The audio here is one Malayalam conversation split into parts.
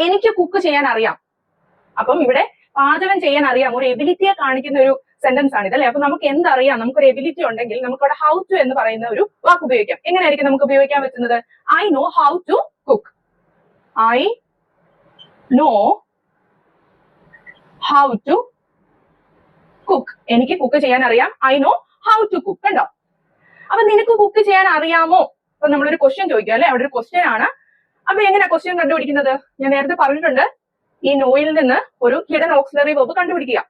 എനിക്ക് കുക്ക് ചെയ്യാൻ അറിയാം. അപ്പം ഇവിടെ പാചകം ചെയ്യാൻ അറിയാം, ഒരു എബിലിറ്റിയെ കാണിക്കുന്ന ഒരു സെന്റൻസ് ആണ് ഇതല്ലേ. അപ്പൊ നമുക്ക് എന്തറിയാം, നമുക്കൊരു എബിലിറ്റി ഉണ്ടെങ്കിൽ നമുക്ക് അവിടെ ഹൗ ടു എന്ന് പറയുന്ന ഒരു വാക്ക് ഉപയോഗിക്കാം. എങ്ങനെയായിരിക്കും നമുക്ക് ഉപയോഗിക്കാൻ പറ്റുന്നത്? I know how to cook. I know how to cook. എനിക്ക് കുക്ക് ചെയ്യാൻ അറിയാം. I know how to cook. കണ്ടോ? അപ്പൊ നിനക്ക് കുക്ക് ചെയ്യാൻ അറിയാമോ? അപ്പൊ നമ്മളൊരു ക്വസ്റ്റ്യൻ ചോദിക്കുക അല്ലെ, അവിടെ ഒരു ക്വസ്റ്റ്യൻ ആണ്. അപ്പൊ എങ്ങനെയാ ക്വസ്റ്റ്യൻ കണ്ടുപിടിക്കുന്നത്? ഞാൻ നേരത്തെ പറഞ്ഞിട്ടുണ്ട്, ഈ നോയിൽ നിന്ന് ഒരു ഹിഡൻ ഓക്സിലറി വെർബ് കണ്ടുപിടിക്കുക.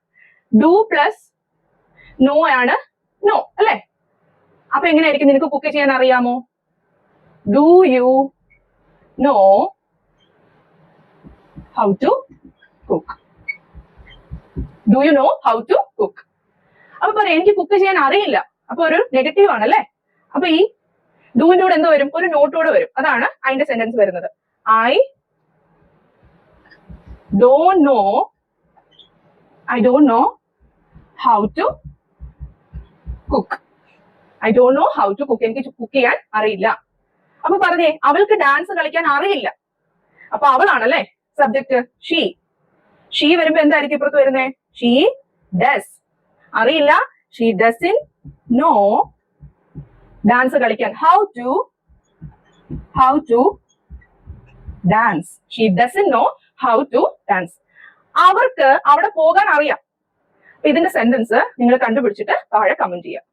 ഡു പ്ലസ് നോ ആണ് നോ അല്ലെ. അപ്പൊ എങ്ങനെയായിരിക്കും നിനക്ക് കുക്ക് ചെയ്യാൻ അറിയാമോ? Do you know how to cook? Do you know how to cook? അപ്പൊ പറയാം എനിക്ക് കുക്ക് ചെയ്യാൻ അറിയില്ല. അപ്പൊ ഒരു നെഗറ്റീവ് ആണ് അല്ലെ. അപ്പൊ ഈ ഡൂവിന്റെ കൂടെ എന്തോ വരും? ഒരു നോട്ടോടെ വരും. അതാണ് അതിന്റെ സെന്റൻസ് വരുന്നത്. I don't know how to cook. I don't know how to cook. എനിക്ക് കുക്ക് ചെയ്യാൻ അറിയില്ല. അപ്പൊ പറഞ്ഞേ, അവൾക്ക് ഡാൻസ് കളിക്കാൻ അറിയില്ല. അപ്പൊ അവളാണല്ലേ സബ്ജക്ട്. ഷീ വരുമ്പോ എന്തായിരിക്കും ഇപ്പുറത്ത് വരുന്നേ? She does. അറിയില്ല, ഷീ ഡസിൻ നോ ഡാൻസ് കളിക്കാൻ. How to dance. She doesn't know how to dance. അവർക്ക് അവിടെ പോകാൻ അറിയാം. അപ്പൊ ഇതിന്റെ സെന്റൻസ് നിങ്ങൾ കണ്ടുപിടിച്ചിട്ട് താഴെ കമന്റ് ചെയ്യാം.